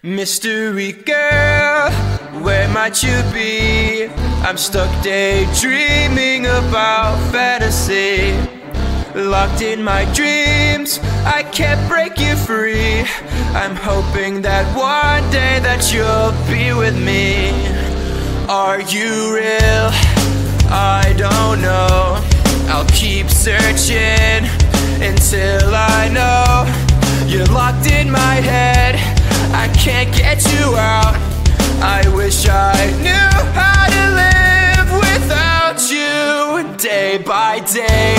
Mystery girl, where might you be? I'm stuck daydreaming about fantasy. Locked in my dreams, I can't break you free. I'm hoping that one day that you'll be with me. Are you real? I don't know. I'll keep searching until I know. You're locked in my head, I can't get you out. I wish I knew how to live without you. Day by day,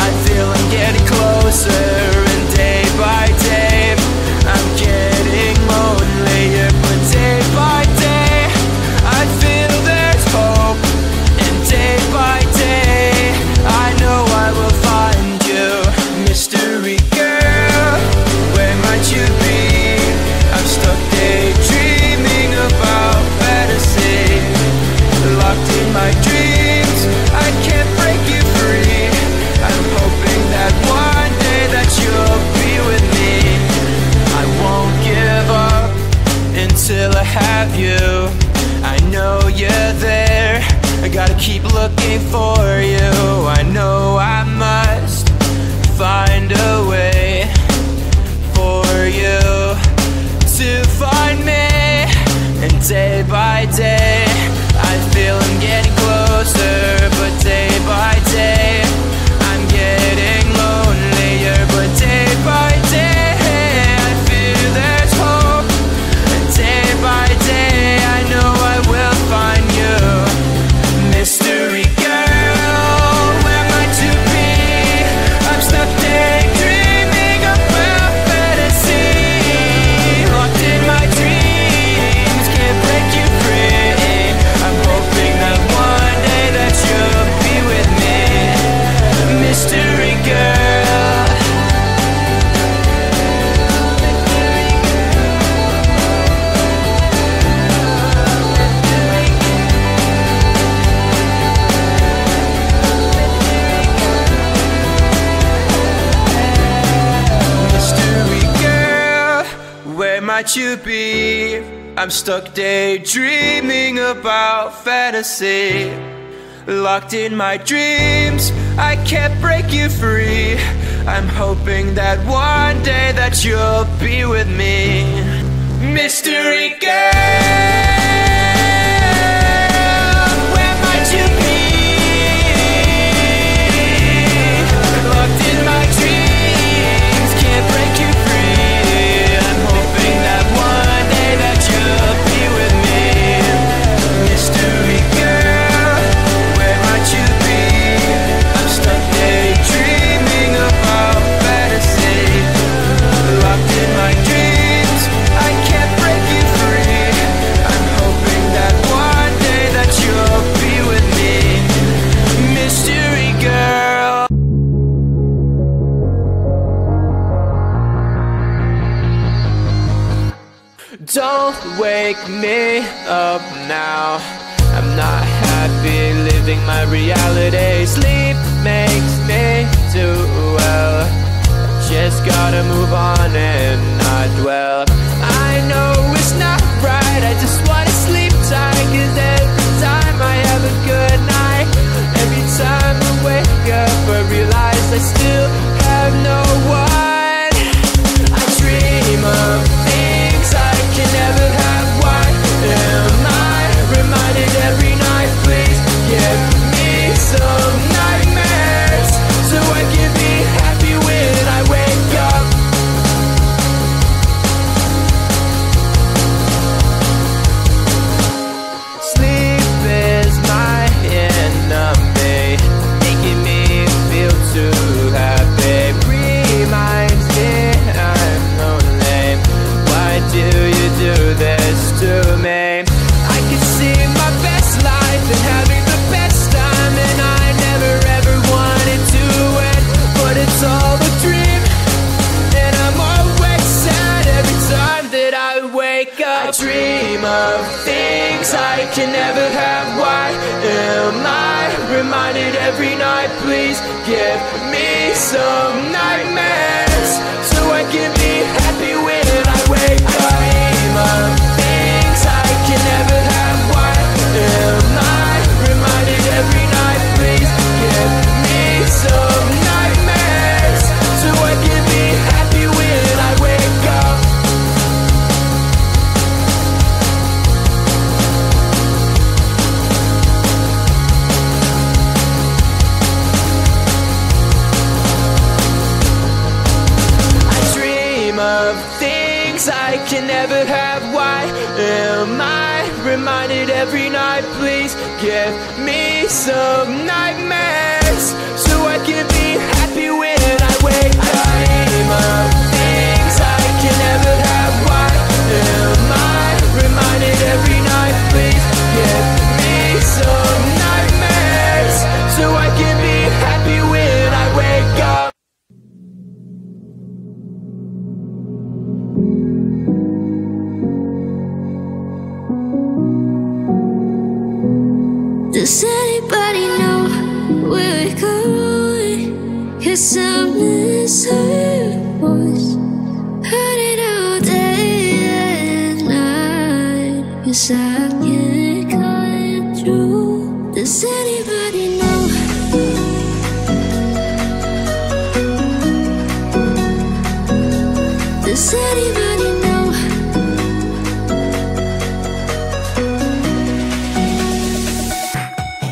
I feel I'm getting closer, and day by day, I'm getting lonelier. But day by day, I feel there's hope, and day by day, I know I will find you. Mystery girl, where might you be? I'm stuck daydreaming about fantasy. Locked in my dreams, I can't break you free. I'm hoping that one day that you'll be with me. I won't give up until I have you. I know you're there, I gotta keep looking for you. I know I must find a way for you to find me. And day by day, I feel I'm getting closer. But day by day, I'm getting lonelier. But day by day, I feel there's hope. And day by day, I know I will find you. Mystery girl, where might you be? I'm stuck daydreaming about fantasy. Locked in my dreams, can't break you free. I'm hoping that one day that you'll be with me. Mystery girl. Mystery girl, where might you be? I'm stuck daydreaming about fantasy. Locked in my dreams, I can't break you free. I'm hoping that one day that you'll be with me. Mystery girl, where might you be? Locked in my dreams, can't break you free. I'm hoping that one day that you'll be with me. Mystery girl, where might you be? I'm stuck daydreaming about fantasy. Locked in my dreams, I can't break you free. I'm hoping that one day that you'll be with me. Mystery girl. Don't wake me up now. I'm not happy living my reality. Sleep makes me do well. I just gotta move on and not dwell. I know it's not right, I just wanna sleep tight. 'Cause every time I have a good night, every time I wake up I realize I still have no one. I dream of things I can never have. Why am I reminded every night? Please give me some nightmares so I can be happy when I wake up. Sleep is my enemy, making me feel too happy. Reminds me I'm lonely. Why do you do this to me? I can see my best life and having the best time, and I never ever wanted to end, but it's all a dream, and I'm always sad every time that I wake up. I dream of things I can never have. Why am I reminded every night? Please give me some nightmares so I can be happy when I wake up. I dream of things I can never have. Why am I reminded every night? Please give me some nightmares so I can be happy when I wake up. I dream of things I can never have. Why am I reminded every night? Please give me some nightmares so I can be happy when I wake up. Does anybody know where we're going? 'Cause I miss her voice. Heard it all day and night. 'Cause I can't cut it through. Does anybody know? Does anybody know?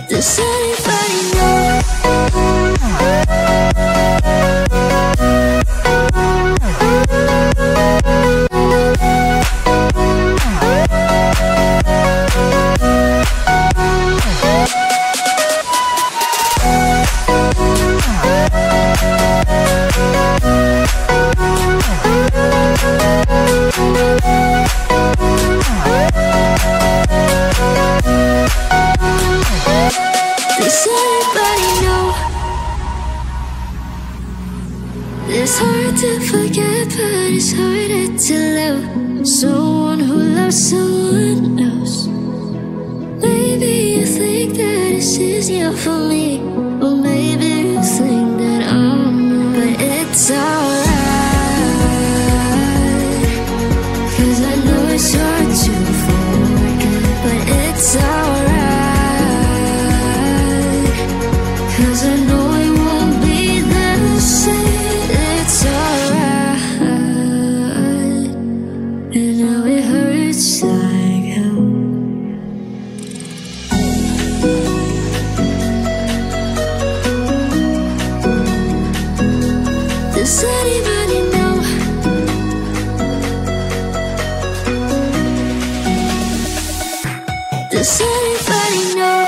Does anybody know? Does anybody know? It's hard to forget, but it's harder to love someone who loves someone else. Maybe you think that it's easier for me, or maybe you think that I'm, but it's alright. 'Cause I know it's hard to forget, but it's alright. 'Cause I know it won't be the same. It's alright. And now it hurts like hell. Does anybody know? Does anybody know?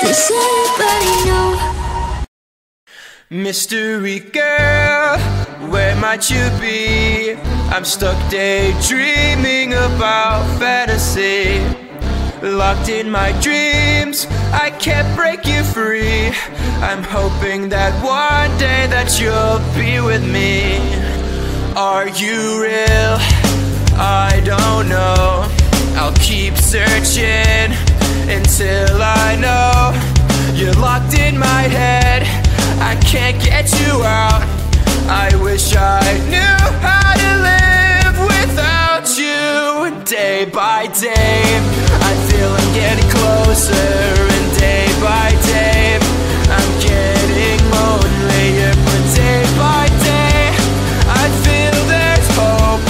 Does anybody know? Mystery girl, where might you be? I'm stuck daydreaming about fantasy. Locked in my dreams, I can't break you free. I'm hoping that one day that you'll be with me. Are you real? I don't know. I'll keep searching until I know. You're locked in my head, I can't get you out. I wish I knew how to live without you. Day by day, I feel I'm getting closer, and day by day, I'm getting lonelier. But day by day, I feel there's hope,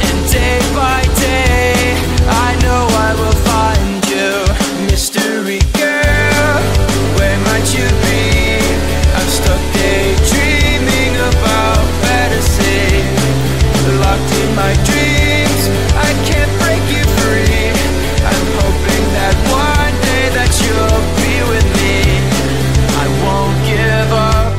and day by day, I know I will find you. Mystery girl, where might you be? I'm stuck daydreaming about fantasy. Locked in my dreams, I can't break you free. I'm hoping that one day that you'll be with me. I won't give up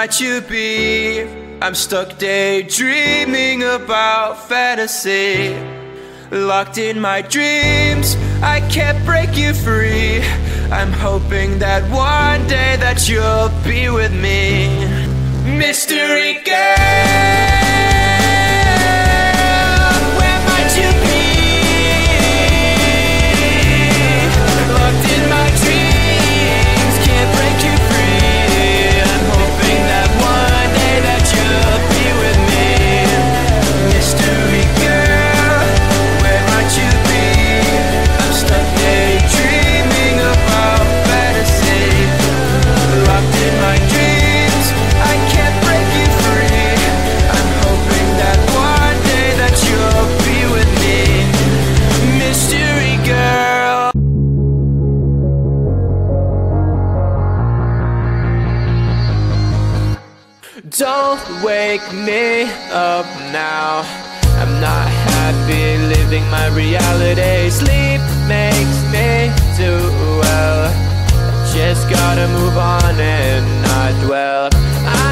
might you be? I'm stuck daydreaming about fantasy. Locked in my dreams, I can't break you free. I'm hoping that one day that you'll be with me. Mystery girl, where might you be? Locked in my dreams, can't break you free. I'm hoping that one day that you'll be with me. Mystery girl, where might you be? I'm stuck daydreaming about fantasy. Locked in my dreams, I can't break you free. I'm hoping that one day that you'll be with me. Mystery girl. Don't wake me up now. I'm not happy living my reality. Sleep makes me do well. I just gotta move on and not dwell.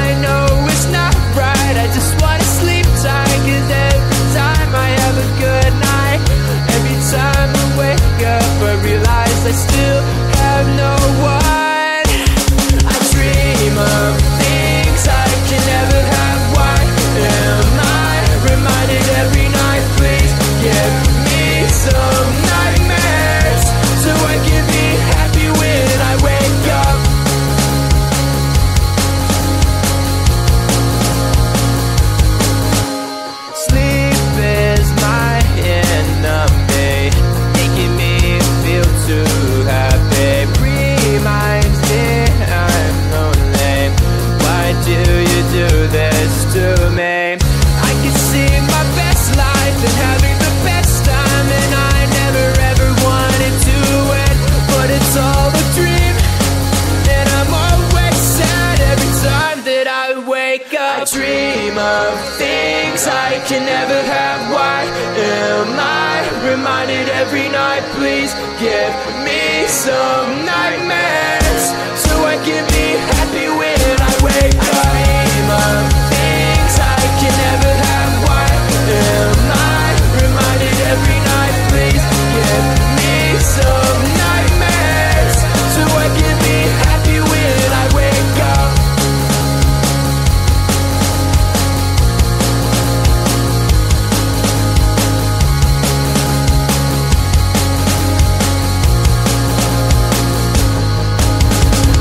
I know it's not right, I just wanna sleep tight. 'Cause every time I have a good night, every time I wake up I realize I still have no one. I dream of things I can never have. Why am I reminded every night? Please give me some nightmares so I can be happy when I wake up. Sleep is my enemy, making me feel too happy. Reminds me I'm lonely. Why do you do this to me? I can see my best life and having the best time, and I never ever wanted to end, but it's all a dream, and I'm always sad every time that I wake up. I dream of things I can never have. Why am I reminded every night? Please give me some nightmares so I can be happy when I wake up. I dream of things I can never have. Why am I reminded every night? Please give me some nightmares so I can be happy when I wake up.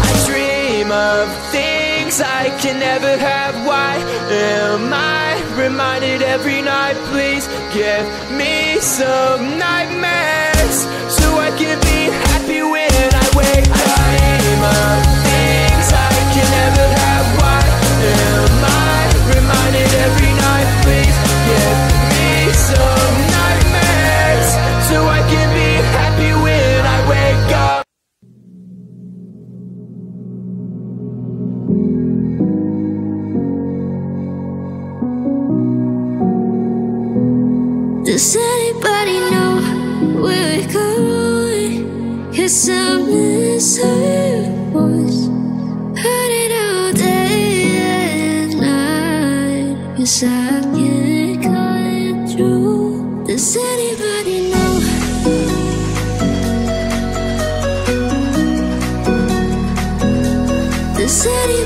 I dream of things I can never have. Why am I reminded every night? Please give me some nightmares so I can be happy when I wake up. I dream of things I can never have. Why am I reminded every night? Please give me some nightmares so I can be happy when I wake up. Does anybody know where we're going? 'Cause I miss her voice. Heard it all day and night. 'Cause I can't cut through. Does anybody know? Does anybody